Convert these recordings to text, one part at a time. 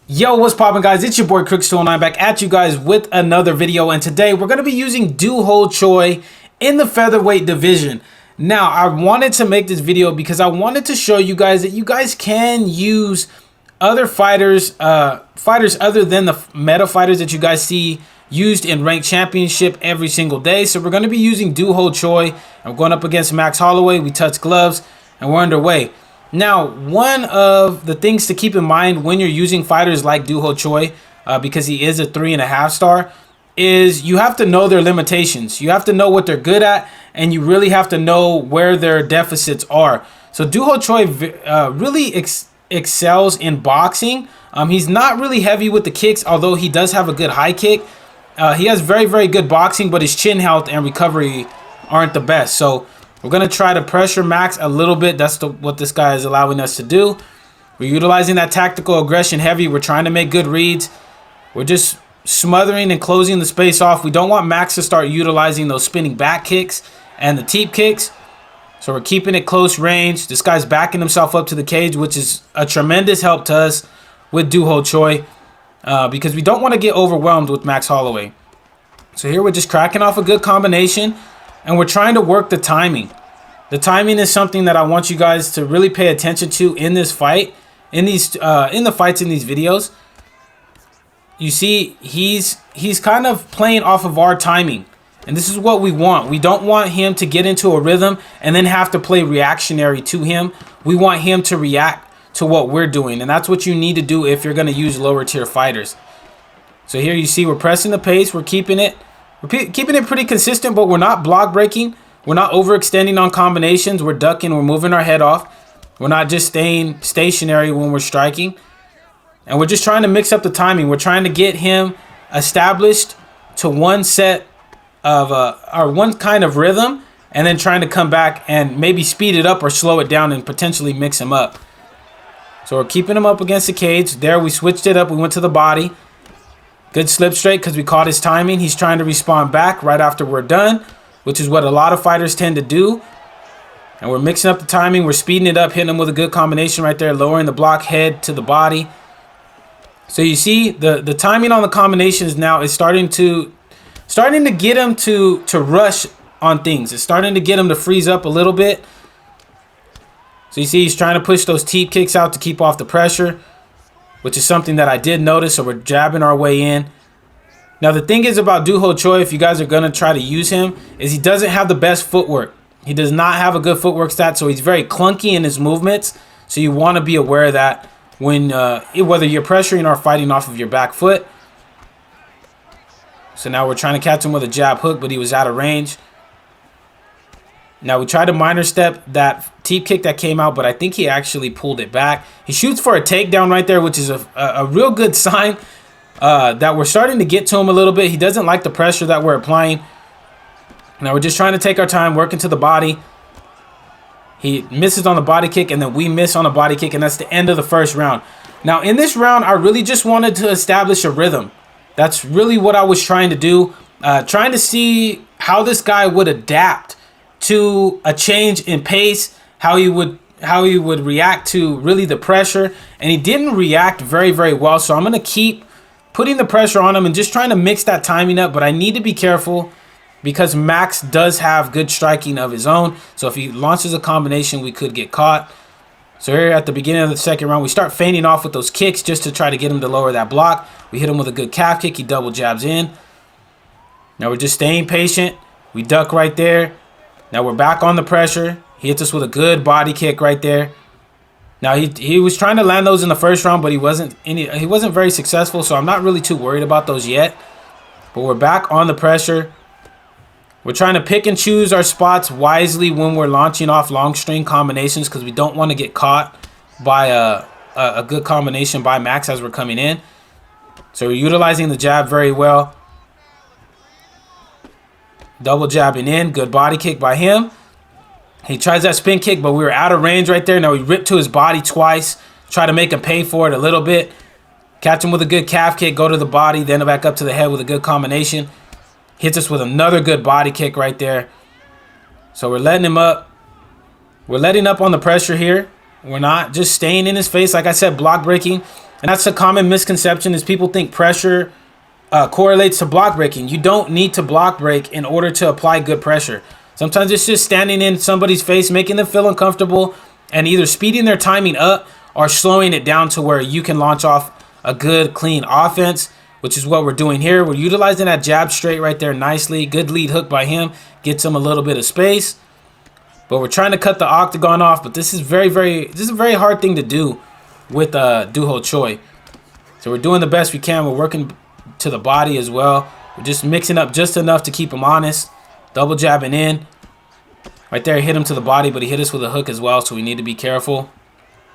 Yo, what's poppin', guys? It's your boy Crooks209 back at you guys with another video, and today we're going to be using Do Choi in the featherweight division. Now, I wanted to make this video because I wanted to show you guys that you guys can use other fighters, fighters other than the meta fighters that you guys see used in ranked championship every single day. So we're going to be using Do Choi. I'm going up against Max Holloway. We touch gloves and we're underway. Now, one of the things to keep in mind when you're using fighters like Do Choi, because he is a 3.5 star, is you have to know their limitations. You have to know what they're good at, and you really have to know where their deficits are. So Do Choi really excels in boxing. He's not really heavy with the kicks, although he does have a good high kick. He has very, very good boxing, but his chin health and recovery aren't the best. So we're going to try to pressure Max a little bit. That's what this guy is allowing us to do. We're utilizing that tactical aggression heavy. We're trying to make good reads. We're just smothering and closing the space off. We don't want Max to start utilizing those spinning back kicks and the teep kicks. So we're keeping it close range. This guy's backing himself up to the cage, which is a tremendous help to us with Do Choi, because we don't want to get overwhelmed with Max Holloway. So here we're just cracking off a good combination. And we're trying to work the timing. The timing is something that I want you guys to really pay attention to in this fight, in the fights in these videos. You see, he's kind of playing off of our timing, and this is what we want. We don't want him to get into a rhythm and then have to play reactionary to him. We want him to react to what we're doing, and that's what you need to do if you're going to use lower tier fighters. So here you see we're pressing the pace. We're keeping it. We're keeping it pretty consistent, but we're not block breaking. We're not overextending on combinations. We're ducking. We're moving our head off. We're not just staying stationary when we're striking. And we're just trying to mix up the timing. We're trying to get him established to one set of, or one kind of rhythm, and then trying to come back and maybe speed it up or slow it down and potentially mix him up. So we're keeping him up against the cage. There, we switched it up. We went to the body. Good slip straight because we caught his timing. He's trying to respond back right after we're done, which is what a lot of fighters tend to do. And we're mixing up the timing. We're speeding it up, hitting him with a good combination right there, lowering the block head to the body. So you see the timing on the combinations now is starting to get him to rush on things. It's starting to get him to freeze up a little bit. So you see he's trying to push those teep kicks out to keep off the pressure, which is something that I did notice. So we're jabbing our way in. Now, the thing is about Do Choi, if you guys are going to try to use him, is he doesn't have the best footwork. He does not have a good footwork stat, so he's very clunky in his movements. So you want to be aware of that when whether you're pressuring or fighting off of your back foot. So now we're trying to catch him with a jab hook, but he was out of range. Now we tried to minor step that teep kick that came out, but I think he actually pulled it back. He shoots for a takedown right there, which is a real good sign that we're starting to get to him a little bit. He doesn't like the pressure that we're applying. Now we're just trying to take our time, working to the body. He misses on the body kick, and then we miss on a body kick, and that's the end of the first round. Now in this round, I really just wanted to establish a rhythm. That's really what I was trying to do, trying to see how this guy would adapt to a change in pace, how he would react to really the pressure. And he didn't react very, very well. So I'm going to keep putting the pressure on him and just trying to mix that timing up. But I need to be careful because Max does have good striking of his own. So if he launches a combination, we could get caught. So here at the beginning of the second round, we start feigning off with those kicks just to try to get him to lower that block. We hit him with a good calf kick. He double jabs in. Now we're just staying patient. We duck right there. Now we're back on the pressure. He hits us with a good body kick right there. Now he was trying to land those in the first round, but he wasn't very successful, so I'm not really too worried about those yet. But we're back on the pressure. We're trying to pick and choose our spots wisely when we're launching off long string combinations because we don't want to get caught by a good combination by Max as we're coming in. So we're utilizing the jab very well. Double jabbing in. Good body kick by him. He tries that spin kick, but we were out of range right there. Now we ripped to his body twice. Try to make him pay for it a little bit. Catch him with a good calf kick. Go to the body. Then back up to the head with a good combination. Hits us with another good body kick right there. So we're letting him up. We're letting up on the pressure here. We're not just staying in his face. Like I said, block breaking And that's a common misconception, is people think pressure correlates to block breaking. You don't need to block break in order to apply good pressure. Sometimes it's just standing in somebody's face, making them feel uncomfortable, and either speeding their timing up or slowing it down to where you can launch off a good, clean offense, which is what we're doing here. We're utilizing that jab straight right there nicely. Good lead hook by him. Gets him a little bit of space. But we're trying to cut the octagon off. But this is this is a very hard thing to do with Do-Ho Choi. So we're doing the best we can. We're working to the body as well. We're just mixing up just enough to keep him honest. Double jabbing in. Right there, hit him to the body, but he hit us with a hook as well, so we need to be careful.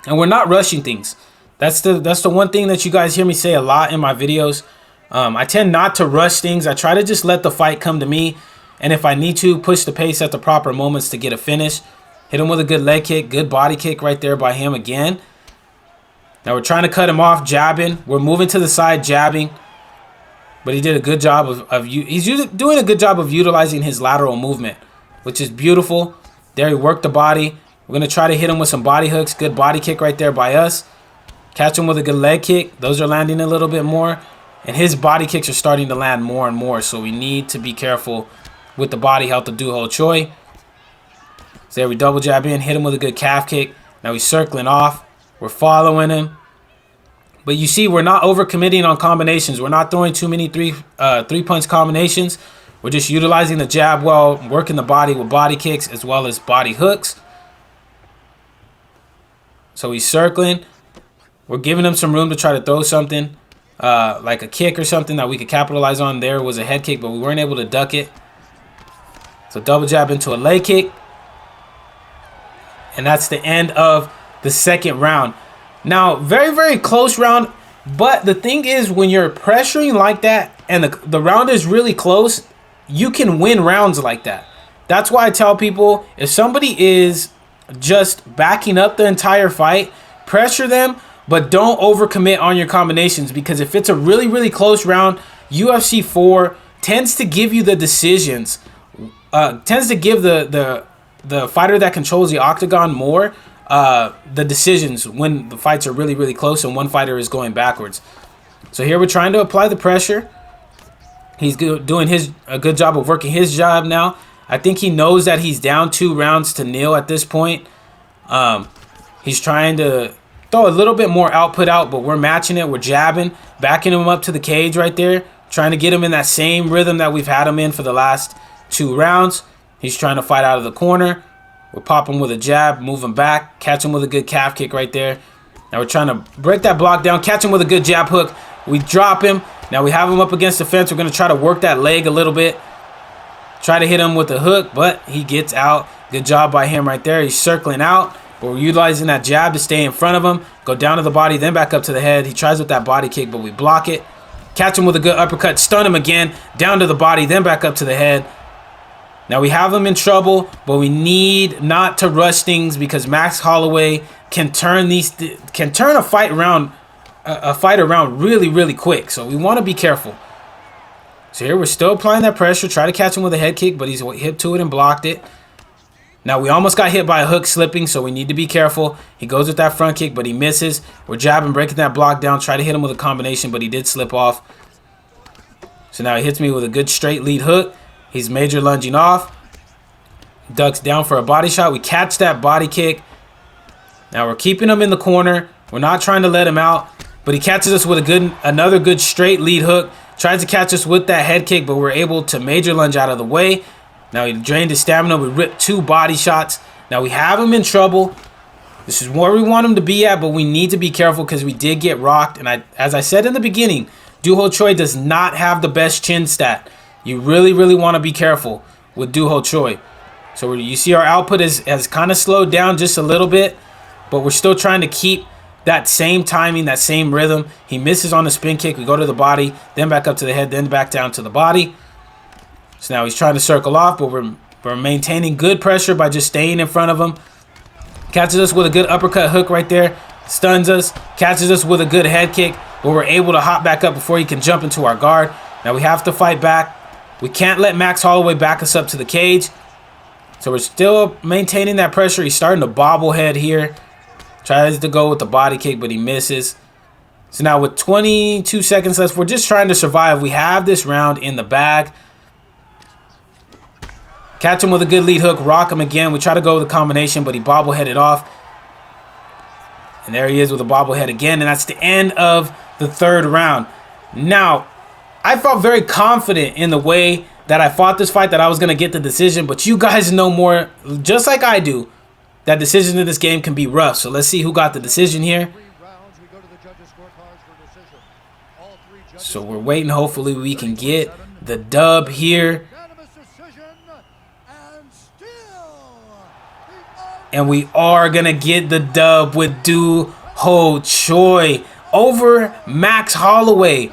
And we're not rushing things. That's the one thing that you guys hear me say a lot in my videos. I tend not to rush things. I try to just let the fight come to me. And if I need to, push the pace at the proper moments to get a finish. Hit him with a good leg kick, good body kick right there by him again. Now we're trying to cut him off, jabbing. We're moving to the side, jabbing. But he did a good job he's doing a good job of utilizing his lateral movement, which is beautiful. There he worked the body. We're going to try to hit him with some body hooks. Good body kick right there by us. Catch him with a good leg kick. Those are landing a little bit more. And his body kicks are starting to land more and more. So we need to be careful with the body health of Do-Ho Choi. So there we double jab in. Hit him with a good calf kick. Now he's circling off. We're following him. But you see, we're not overcommitting on combinations. We're not throwing too many three-punch combinations. We're just utilizing the jab well, working the body with body kicks as well as body hooks. So he's circling. We're giving him some room to try to throw something, like a kick or something that we could capitalize on. There was a head kick, but we weren't able to duck it. So double jab into a leg kick. And that's the end of the second round. Now, very, very close round. But the thing is, when you're pressuring like that and the round is really close, you can win rounds like that. That's why I tell people, if somebody is just backing up the entire fight, pressure them, but don't overcommit on your combinations. Because if it's a really, really close round, UFC 4 tends to give you the decisions. Tends to give the fighter that controls the octagon more the decisions when the fights are really, really close and one fighter is going backwards. So here we're trying to apply the pressure. He's doing a good job of working his job now. I think he knows that he's down 2 rounds to nil at this point. He's trying to throw a little bit more output out, but we're matching it. We're jabbing, backing him up to the cage right there, trying to get him in that same rhythm that we've had him in for the last 2 rounds. He's trying to fight out of the corner. We'll pop him with a jab, move him back, catch him with a good calf kick right there. Now we're trying to break that block down, catch him with a good jab hook. We drop him. Now we have him up against the fence. We're going to try to work that leg a little bit. Try to hit him with a hook, but he gets out. Good job by him right there. He's circling out, but we're utilizing that jab to stay in front of him. Go down to the body, then back up to the head. He tries with that body kick, but we block it. Catch him with a good uppercut, stun him again, down to the body, then back up to the head. Now we have him in trouble, but we need not to rush things because Max Holloway can turn a fight around really, really quick. So we want to be careful. So here we're still applying that pressure. Try to catch him with a head kick, but he's hip to it and blocked it. Now we almost got hit by a hook slipping, so we need to be careful. He goes with that front kick, but he misses. We're jabbing, breaking that block down. Try to hit him with a combination, but he did slip off. So now he hits me with a good straight lead hook. He's major lunging off. Ducks down for a body shot. We catch that body kick. Now we're keeping him in the corner. We're not trying to let him out. But he catches us with another good straight lead hook. Tries to catch us with that head kick, but we're able to major lunge out of the way. Now he drained his stamina. We ripped 2 body shots. Now we have him in trouble. This is where we want him to be at, but we need to be careful because we did get rocked. And as I said in the beginning, Do-Ho Choi does not have the best chin stat. You really, really want to be careful with Do-Ho Choi. So you see our output has kind of slowed down just a little bit, but we're still trying to keep that same timing, that same rhythm. He misses on the spin kick. We go to the body, then back up to the head, then back down to the body. So now he's trying to circle off, but we're maintaining good pressure by just staying in front of him. Catches us with a good uppercut hook right there. Stuns us. Catches us with a good head kick, but we're able to hop back up before he can jump into our guard. Now we have to fight back. We can't let Max Holloway back us up to the cage. So we're still maintaining that pressure. He's starting to bobblehead here. Tries to go with the body kick, but he misses. So now with 22 seconds left, we're just trying to survive. We have this round in the bag. Catch him with a good lead hook, rock him again. We try to go with a combination, but he bobbleheaded off. And there he is with a bobblehead again, and that's the end of the third round. Now, I felt very confident in the way that I fought this fight that I was going to get the decision, but you guys know more, just like I do, that decisions in this game can be rough. So let's see who got the decision here. So we're waiting. Hopefully we can get the dub here. And we are going to get the dub with Do-Ho Choi over Max Holloway.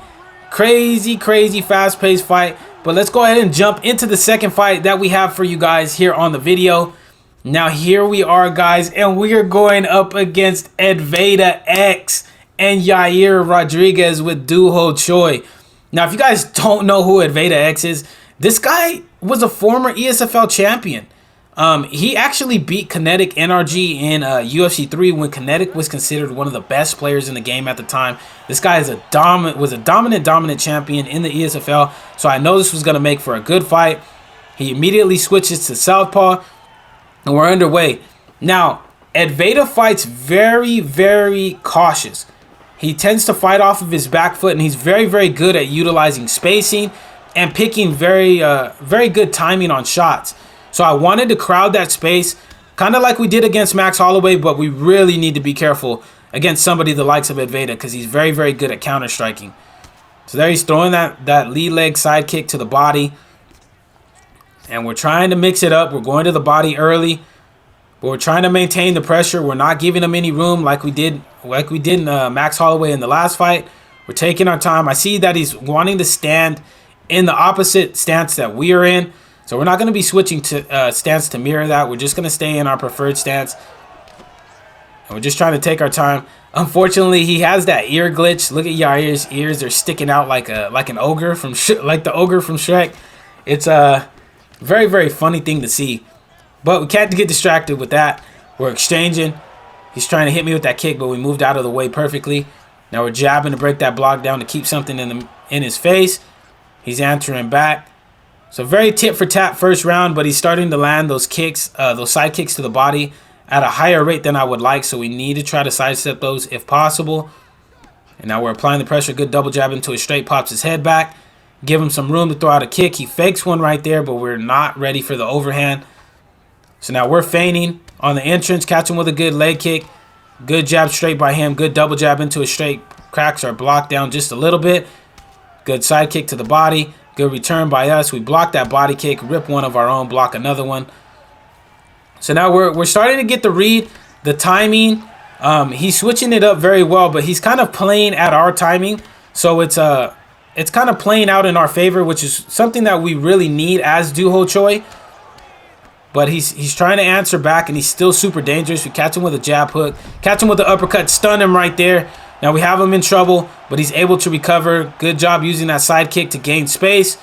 Crazy, crazy fast-paced fight. But let's go ahead and jump into the second fight that we have for you guys here on the video. Now here we are, guys, and we are going up against Adveda X and Yair Rodriguez with Do-Ho Choi. Now, if you guys don't know who Adveda X is, this guy was a former ESFL champion. He actually beat Kinetic NRG in UFC 3 when Kinetic was considered one of the best players in the game at the time. This guy is was a dominant champion in the ESFL, so I know this was going to make for a good fight. He immediately switches to southpaw, and we're underway. Now, Adveda fights very, very cautious. He tends to fight off of his back foot, and he's very, very good at utilizing spacing and picking very good timing on shots. So I wanted to crowd that space, kind of like we did against Max Holloway, but we really need to be careful against somebody the likes of Adveda because he's very, very good at counter-striking. So there he's throwing that lead leg side kick to the body. And we're trying to mix it up. We're going to the body early, but we're trying to maintain the pressure. We're not giving him any room like we did Max Holloway in the last fight. We're taking our time. I see that he's wanting to stand in the opposite stance that we are in. So we're not going to be switching to stance to mirror that. We're just going to stay in our preferred stance. And we're just trying to take our time. Unfortunately, he has that ear glitch. Look at Yair's ears. They're sticking out like an ogre from like the ogre from Shrek. It's a very, very funny thing to see. But we can't get distracted with that. We're exchanging. He's trying to hit me with that kick, but we moved out of the way perfectly. Now we're jabbing to break that block down to keep something in his face. He's answering back. So very tit for tat first round, but he's starting to land those kicks, those side kicks to the body at a higher rate than I would like. So we need to try to sidestep those if possible. And now we're applying the pressure. Good double jab into his straight, pops his head back. Give him some room to throw out a kick. He fakes one right there, but we're not ready for the overhand. So now we're feigning on the entrance, catch him with a good leg kick. Good jab straight by him. Good double jab into his straight. Cracks our block down just a little bit. Good side kick to the body. Good return by us. We block that body kick, rip one of our own, block another one. So now we're starting to get the read, the timing. He's switching it up very well, but he's kind of playing at our timing. So it's kind of playing out in our favor, which is something that we really need as Do-Ho Choi. But he's trying to answer back, and he's still super dangerous. We catch him with a jab hook, catch him with the uppercut, stun him right there. Now we have him in trouble, but he's able to recover. Good job using that side kick to gain space.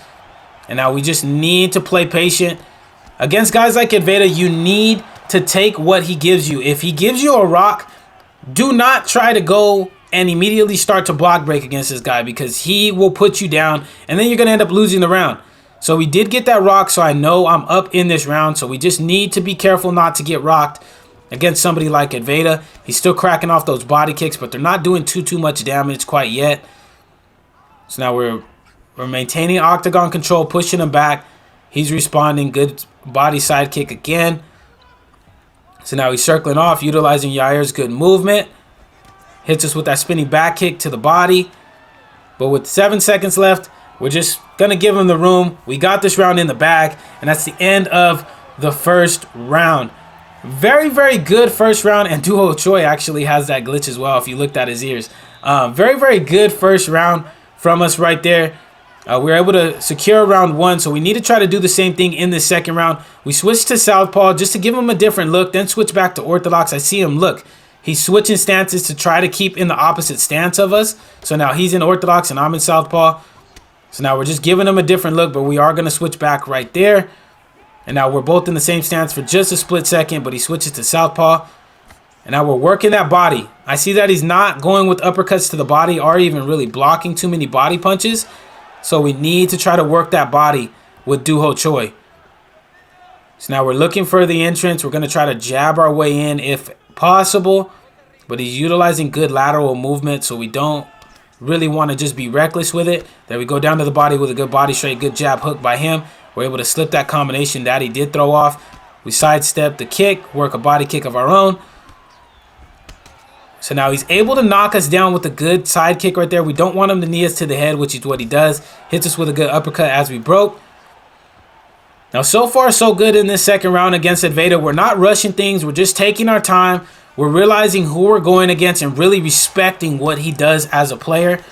And now we just need to play patient. Against guys like Adveda, you need to take what he gives you. If he gives you a rock, do not try to go and immediately start to block break against this guy because he will put you down, and then you're going to end up losing the round. So we did get that rock, so I know I'm up in this round. So we just need to be careful not to get rocked against somebody like Adveda. He's still cracking off those body kicks, but they're not doing too much damage quite yet. So now we're maintaining octagon control, pushing him back. He's responding. Good body side kick again. So now he's circling off, utilizing Yair's good movement. Hits us with that spinning back kick to the body. But with 7 seconds left, we're just going to give him the room. We got this round in the bag, and that's the end of the first round. Very, very good first round, and Do-Ho Choi actually has that glitch as well if you looked at his ears. Very, very good first round from us right there. We were able to secure round one, so we need to try to do the same thing in the second round. We switched to southpaw just to give him a different look, then switch back to orthodox. I see him, look. He's switching stances to try to keep in the opposite stance of us. So now he's in orthodox and I'm in southpaw. So now we're just giving him a different look, but we are going to switch back right there. And now we're both in the same stance for just a split second, but he switches to southpaw. And now we're working that body. I see that he's not going with uppercuts to the body or even really blocking too many body punches. So we need to try to work that body with Do-Ho Choi. So now we're looking for the entrance. We're going to try to jab our way in if possible. But he's utilizing good lateral movement, so we don't really want to just be reckless with it. There we go, down to the body with a good body straight, good jab hook by him. We're able to slip that combination that he did throw off. We sidestep the kick, work a body kick of our own. So now he's able to knock us down with a good side kick right there. We don't want him to knee us to the head, which is what he does. Hits us with a good uppercut as we broke. Now, so far, so good in this second round against Adveda. We're not rushing things. We're just taking our time. We're realizing who we're going against and really respecting what he does as a player.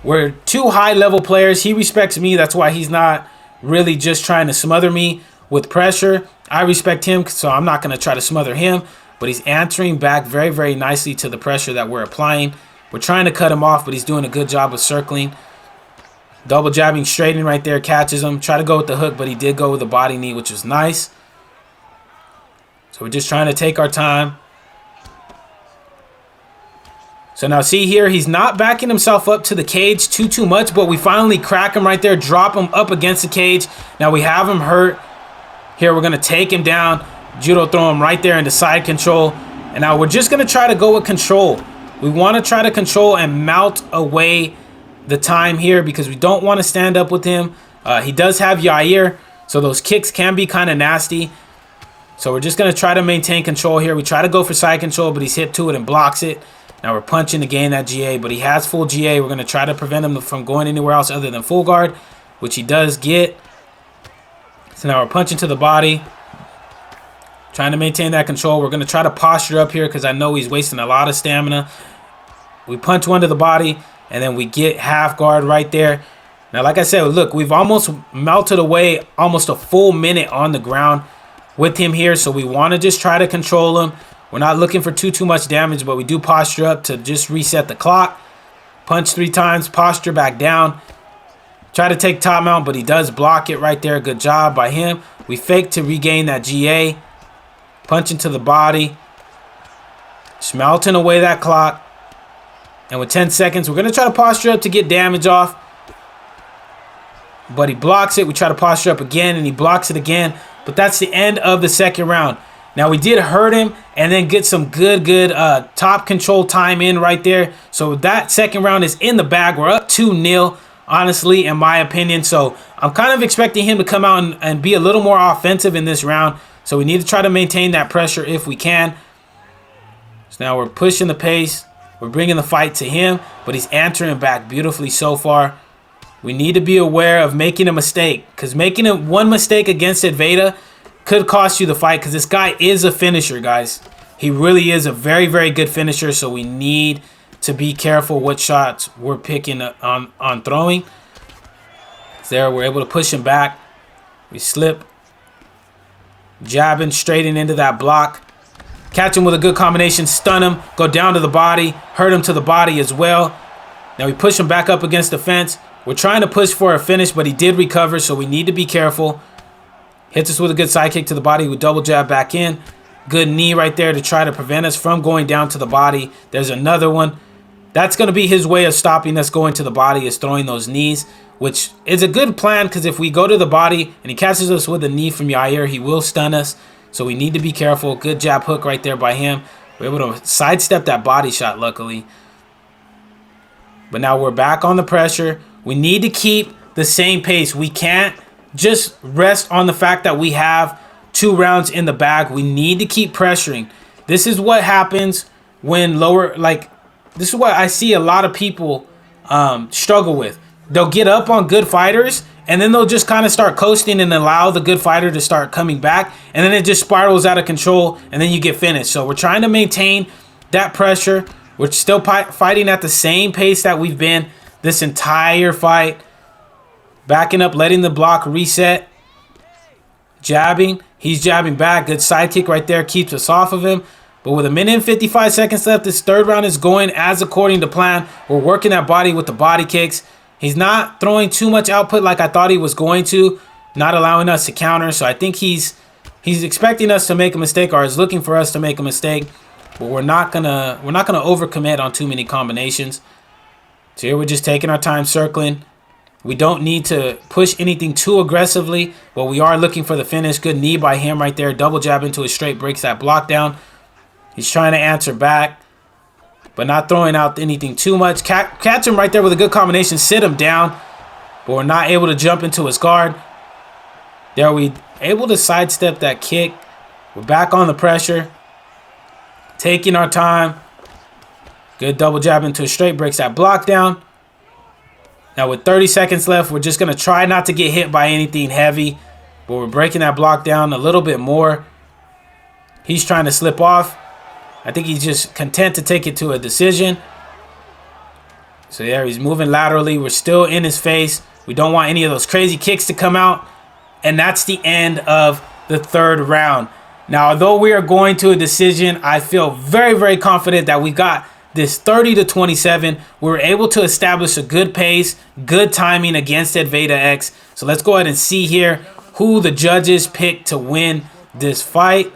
We're two high-level players. He respects me. That's why he's not really just trying to smother me with pressure. I respect him, so I'm not going to try to smother him. But he's answering back very, very nicely to the pressure that we're applying. We're trying to cut him off, but he's doing a good job of circling. Double jabbing straight in right there, catches him. Try to go with the hook, but he did go with the body knee, which was nice. So we're just trying to take our time. So now see here, he's not backing himself up to the cage too much, but we finally crack him right there, drop him up against the cage. Now we have him hurt. Here we're going to take him down. Judo throw him right there into side control. And now we're just going to try to go with control. We want to try to control and mount away the time here because we don't want to stand up with him. He does have Yair, so those kicks can be kind of nasty. So we're just going to try to maintain control here. We try to go for side control, but he's hip to it and blocks it. Now we're punching to gain that GA, but he has full GA. We're going to try to prevent him from going anywhere else other than full guard, which he does get. So now we're punching to the body. Trying to maintain that control. We're going to try to posture up here because I know he's wasting a lot of stamina. We punch one to the body, and then we get half guard right there. Now, like I said, look, we've almost melted away almost a full minute on the ground with him here. So we want to just try to control him. We're not looking for too much damage, but we do posture up to just reset the clock. Punch 3 times, posture back down. Try to take top mount, but he does block it right there. Good job by him. We fake to regain that GA. Punch into the body. Smelting away that clock. And with 10 seconds, we're going to try to posture up to get damage off. But he blocks it. We try to posture up again, and he blocks it again. But that's the end of the second round. Now, we did hurt him and then get some good top control time in right there. So that second round is in the bag. We're up 2-0, honestly, in my opinion. So I'm kind of expecting him to come out and be a little more offensive in this round. So we need to try to maintain that pressure if we can. So now we're pushing the pace. We're bringing the fight to him, but he's answering back beautifully so far. We need to be aware of making a mistake, because making one mistake against Adveda could cost you the fight, because this guy is a finisher, guys. He really is a very, very good finisher, so we need to be careful what shots we're picking on throwing. There, we're able to push him back. We slip. Jabbing straight into that block. Catch him with a good combination. Stun him. Go down to the body. Hurt him to the body as well. Now we push him back up against the fence. We're trying to push for a finish, but he did recover, so we need to be careful. Hits us with a good side kick to the body with double jab back in. Good knee right there to try to prevent us from going down to the body. There's another one. That's going to be his way of stopping us going to the body, is throwing those knees, which is a good plan, because if we go to the body and he catches us with a knee from Yair, he will stun us. So we need to be careful. Good jab hook right there by him. We're able to sidestep that body shot, luckily. But now we're back on the pressure. We need to keep the same pace. We can't just rest on the fact that we have 2 rounds in the bag. We need to keep pressuring. This is what happens when this is what I see a lot of people struggle with. They'll get up on good fighters, and then they'll just kind of start coasting and allow the good fighter to start coming back, and then it just spirals out of control, and then you get finished. So we're trying to maintain that pressure. We're still fighting at the same pace that we've been this entire fight. Backing up, letting the block reset. Jabbing. He's jabbing back. Good side kick right there. Keeps us off of him. But with 1 minute and 55 seconds left, this third round is going as according to plan. We're working that body with the body kicks. He's not throwing too much output like I thought he was going to. Not allowing us to counter. So I think he's expecting us to make a mistake, or is looking for us to make a mistake. but we're not gonna overcommit on too many combinations. So here we're just taking our time circling. We don't need to push anything too aggressively, but we are looking for the finish. Good knee by him right there. Double jab into his straight, breaks that block down. He's trying to answer back, but not throwing out anything too much. Catch him right there with a good combination. Sit him down, but we're not able to jump into his guard. There we able to sidestep that kick. We're back on the pressure. Taking our time. Good double jab into a straight, breaks that block down. Now with 30 seconds left, we're just going to try not to get hit by anything heavy, but we're breaking that block down a little bit more. He's trying to slip off. I think he's just content to take it to a decision. So yeah, he's moving laterally. We're still in his face. We don't want any of those crazy kicks to come out. And that's the end of the third round. Now, although we are going to a decision, I feel very, very confident that we got this 30-27. We were able to establish a good pace, good timing against Adveda X. So let's go ahead and see here who the judges picked to win this fight.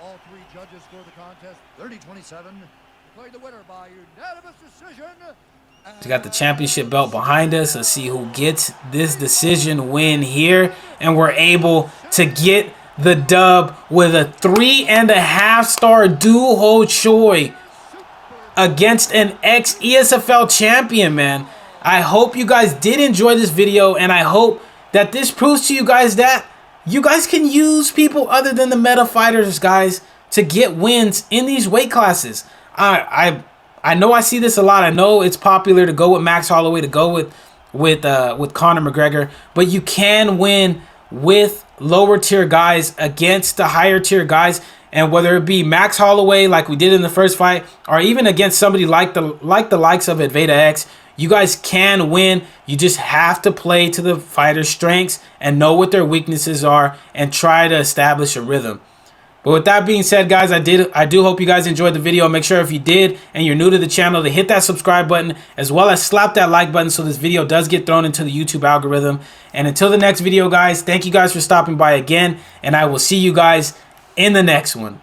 All three judges score the contest 30-27. Declared the winner by unanimous decision. We got the championship belt behind us. Let's see who gets this decision win here. And we're able to get the dub with a 3.5-star duo Choi against an ex-ESFL champion, man. I hope you guys did enjoy this video, and I hope that this proves to you guys that you guys can use people other than the meta fighters, guys, to get wins in these weight classes. I know I see this a lot. I know it's popular to go with Max Holloway, to go with Conor McGregor, but you can win with lower tier guys against the higher tier guys. And whether it be Max Holloway like we did in the first fight, or even against somebody like the likes of Adveda X, you guys can win. You just have to play to the fighter's strengths and know what their weaknesses are and try to establish a rhythm. But with that being said, guys, I do hope you guys enjoyed the video. Make sure if you did and you're new to the channel to hit that subscribe button, as well as slap that like button so this video does get thrown into the YouTube algorithm. And until the next video, guys, thank you guys for stopping by again, and I will see you guys in the next one.